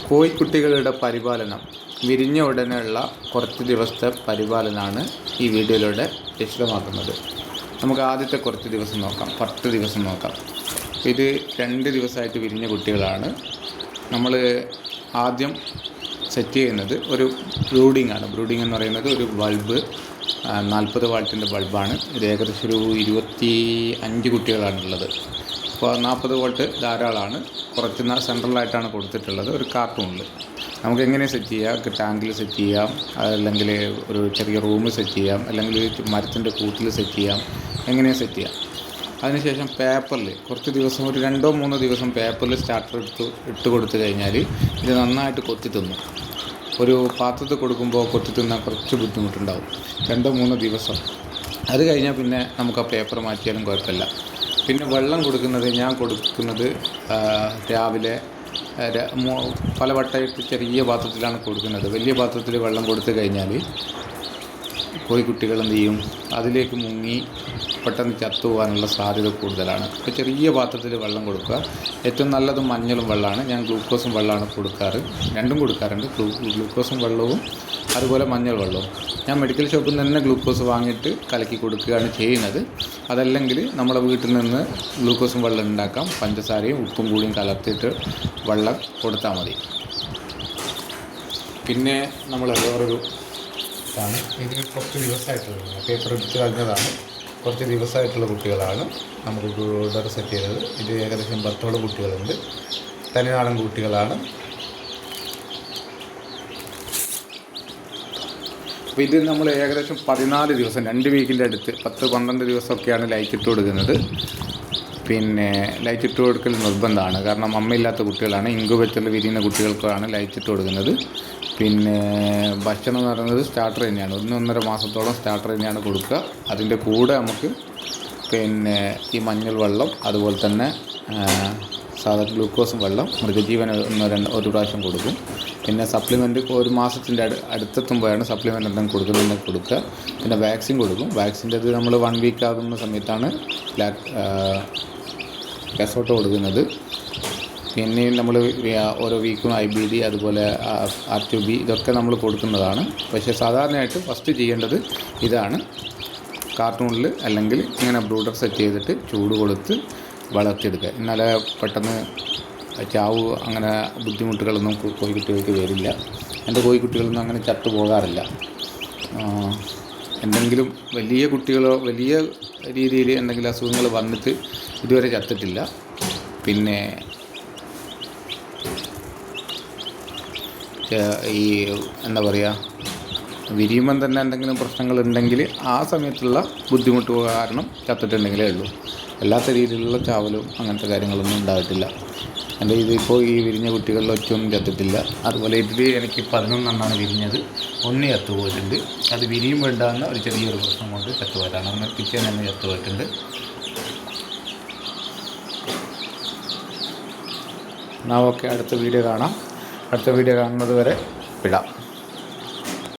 കോഴിക്കുട്ടികളുടെ പരിപാലനം വിരിഞ്ഞ ഉടനെയുള്ള കുറച്ച് ദിവസത്തെ പരിപാലനമാണ് ഈ വീഡിയോയിലൂടെ വിശദമാക്കുന്നത്. നമുക്ക് ആദ്യത്തെ കുറച്ച് ദിവസം നോക്കാം, 10 ദിവസം നോക്കാം. ഇത് 2 ദിവസമായിട്ട് വിരിഞ്ഞ കുട്ടികളാണ്. നമ്മൾ ആദ്യം സെറ്റ് ചെയ്യുന്നത് ഒരു ബ്രൂഡിംഗ് ആണ്. ബ്രൂഡിംഗ് എന്ന് പറയുന്നത് ഒരു ബൾബ് 40 വാട്ടിൻ്റെ ബൾബാണ്. ഇത് ഏകദേശം ഒരു 25 കുട്ടികളാണുള്ളത്. അപ്പോൾ 40 വോൾട്ട് ധാരാളമാണ്. കുറച്ച് സെൻട്രലായിട്ടാണ് കൊടുത്തിട്ടുള്ളത്. ഒരു കാർട്ടൂണിൽ നമുക്ക് എങ്ങനെ സെറ്റ് ചെയ്യാം, ടാങ്കിൽ സെറ്റ് ചെയ്യാം, അല്ലെങ്കിൽ ഒരു ചെറിയ റൂം സെറ്റ് ചെയ്യാം, അല്ലെങ്കിൽ മരത്തിൻ്റെ കൂട്ടിൽ സെറ്റ് ചെയ്യാം, എങ്ങനെ സെറ്റ് ചെയ്യാം. അതിനുശേഷം പേപ്പറിൽ കുറച്ച് ദിവസം, ഒരു 2-3 ദിവസം പേപ്പറിൽ സ്റ്റാർട്ടർ ഇട്ട് കൊടുത്തു കഴിഞ്ഞാൽ ഇത് നന്നായിട്ട് കൊത്തി തിന്നും. ഒരു പാത്രത്തിൽ കൊടുക്കുമ്പോൾ കൊത്തി തിന്നാൻ കുറച്ച് ബുദ്ധിമുട്ടുണ്ടാവും, 2-3 ദിവസം. അത് കഴിഞ്ഞാൽ പിന്നെ നമുക്ക് ആ പേപ്പർ മാറ്റിയാലും കുഴപ്പമില്ല. പിന്നെ വെള്ളം കൊടുക്കുന്നത്, ഞാൻ കൊടുക്കുന്നത് രാവിലെ പല വട്ടമായിട്ട് ചെറിയ പാത്രത്തിലാണ് കൊടുക്കുന്നത്. വലിയ പാത്രത്തിൽ വെള്ളം കൊടുത്തു കഴിഞ്ഞാൽ കോഴിക്കുട്ടികൾ എന്ത് ചെയ്യും, അതിലേക്ക് മുങ്ങി പെട്ടെന്ന് ചത്തുപോകാനുള്ള സാധ്യത കൂടുതലാണ്. അപ്പോൾ ചെറിയ പാത്രത്തിൽ വെള്ളം കൊടുക്കുക. ഏറ്റവും നല്ലത് മഞ്ഞളും വെള്ളമാണ്. ഞാൻ ഗ്ലൂക്കോസും വെള്ളമാണ് കൊടുക്കാറ്. രണ്ടും കൊടുക്കാറുണ്ട്, ഗ്ലൂക്കോസും വെള്ളവും അതുപോലെ മഞ്ഞൾ വെള്ളവും. ഞാൻ മെഡിക്കൽ ഷോപ്പിൽ നിന്ന് തന്നെ ഗ്ലൂക്കോസ് വാങ്ങിയിട്ട് കലക്കി കൊടുക്കുകയാണ് ചെയ്യുന്നത്. അതല്ലെങ്കിൽ നമ്മുടെ വീട്ടിൽ നിന്ന് ഗ്ലൂക്കോസും വെള്ളം ഉണ്ടാക്കാം. പഞ്ചസാരയും ഉപ്പും കൂടിയും കലർത്തിയിട്ട് വെള്ളം കൊടുത്താൽ മതി. പിന്നെ നമ്മൾ വേറൊരു ഇതാണ്, ഇത് കുറച്ച് ദിവസമായിട്ടുള്ളത്, പേപ്പർ എടുത്ത് കളഞ്ഞതാണ്. കുറച്ച് ദിവസമായിട്ടുള്ള കുട്ടികളാണ് നമുക്ക് ബ്രൂഡർ സെറ്റ് ചെയ്തത്. ഇത് ഏകദേശം 10 കുട്ടികളുണ്ട്. തനിനാടൻ കുട്ടികളാണ്. അപ്പോൾ ഇത് നമ്മൾ ഏകദേശം 14 ദിവസം, 2 വീക്കിൻ്റെ അടുത്ത് 10-12 ദിവസമൊക്കെയാണ് ലൈറ്റ് ഇട്ട് കൊടുക്കുന്നത്. പിന്നെ ലൈറ്റ് ഇട്ട് കൊടുക്കൽ നിർബന്ധമാണ്, കാരണം അമ്മയില്ലാത്ത കുട്ടികളാണ്. ഇൻക്യുബേറ്ററിൽ വിരിയുന്ന കുട്ടികൾക്കാണ് ലൈറ്റ് ഇട്ട് കൊടുക്കുന്നത്. പിന്നെ ഭക്ഷണം എന്ന് പറയുന്നത് സ്റ്റാർട്ടർ തന്നെയാണ്. 1-1.5 മാസത്തോളം സ്റ്റാർട്ടർ തന്നെയാണ് കൊടുക്കുക. അതിൻ്റെ കൂടെ നമുക്ക് പിന്നെ ഈ മഞ്ഞൾ വെള്ളം, അതുപോലെ തന്നെ സാധാരണ ഗ്ലൂക്കോസും വെള്ളം, മൃഗജീവൻ ഒരു പ്രാവശ്യം കൊടുക്കും. പിന്നെ സപ്ലിമെൻറ്റ് 1 മാസത്തിൻ്റെ അടുത്തെത്തുമ്പോഴാണ് സപ്ലിമെൻറ്റ് എന്തെങ്കിലും കൊടുക്കുന്നുണ്ടെങ്കിൽ കൊടുക്കുക. പിന്നെ വാക്സിൻ കൊടുക്കും. വാക്സിൻ്റെ ഇത് നമ്മൾ 1 വീക്ക് ആകുന്ന സമയത്താണ് ഗസോട്ട് കൊടുക്കുന്നത്. പിന്നെ നമ്മൾ ഓരോ വീക്കും IBD, അതുപോലെ R2B ഇതൊക്കെ നമ്മൾ കൊടുക്കുന്നതാണ്. പക്ഷേ സാധാരണയായിട്ട് ഫസ്റ്റ് ചെയ്യേണ്ടത് ഇതാണ്. കാർട്ടൂണിൽ അല്ലെങ്കിൽ ഇങ്ങനെ ബ്രൂഡർ സെറ്റ് ചെയ്തിട്ട് ചൂട് കൊടുത്ത് വളർത്തിയെടുക്കുക. എന്നാലേ പെട്ടെന്ന് ചാവ് അങ്ങനെ ബുദ്ധിമുട്ടുകളൊന്നും കോഴിക്കുട്ടികൾക്ക് വരില്ല. എൻ്റെ കോഴിക്കുട്ടികളൊന്നും അങ്ങനെ ചത്തു പോകാറില്ല. എന്തെങ്കിലും വലിയ കുട്ടികളോ വലിയ രീതിയിൽ എന്തെങ്കിലും അസുഖങ്ങൾ വന്നിട്ട് ഇതുവരെ ചത്തിട്ടില്ല. പിന്നെ ഈ എന്താ പറയുക, വിരിയുമ്പം തന്നെ എന്തെങ്കിലും പ്രശ്നങ്ങളുണ്ടെങ്കിൽ ആ സമയത്തുള്ള ബുദ്ധിമുട്ട് കാരണം ചത്തിട്ടുണ്ടെങ്കിലേ ഉള്ളൂ. അല്ലാത്ത രീതിയിലുള്ള ചാവലും അങ്ങനത്തെ കാര്യങ്ങളൊന്നും ഉണ്ടായിട്ടില്ല. എൻ്റെ ഇതിപ്പോൾ ഈ വിരിഞ്ഞ കുട്ടികളിൽ ഒറ്റയൊന്നും ചത്തിട്ടില്ല. അതുപോലെ ഇതിൽ എനിക്ക് 11 വിരിഞ്ഞത്, 1 ചത്തുപോയിട്ടുണ്ട്. അത് വിരിയുമ്പോൾ ഉണ്ടാകുന്ന ഒരു ചെറിയൊരു പ്രശ്നം കൊണ്ട് ചത്തുപോയതാണ്. അന്ന് പിറ്റേന്ന് തന്നെ ചത്തുപോയിട്ടുണ്ട്. എന്നാൽ ഓക്കെ, അടുത്ത വീഡിയോ കാണാം. അടുത്ത വീഡിയോ കാണുന്നത് വരെ വിടാം.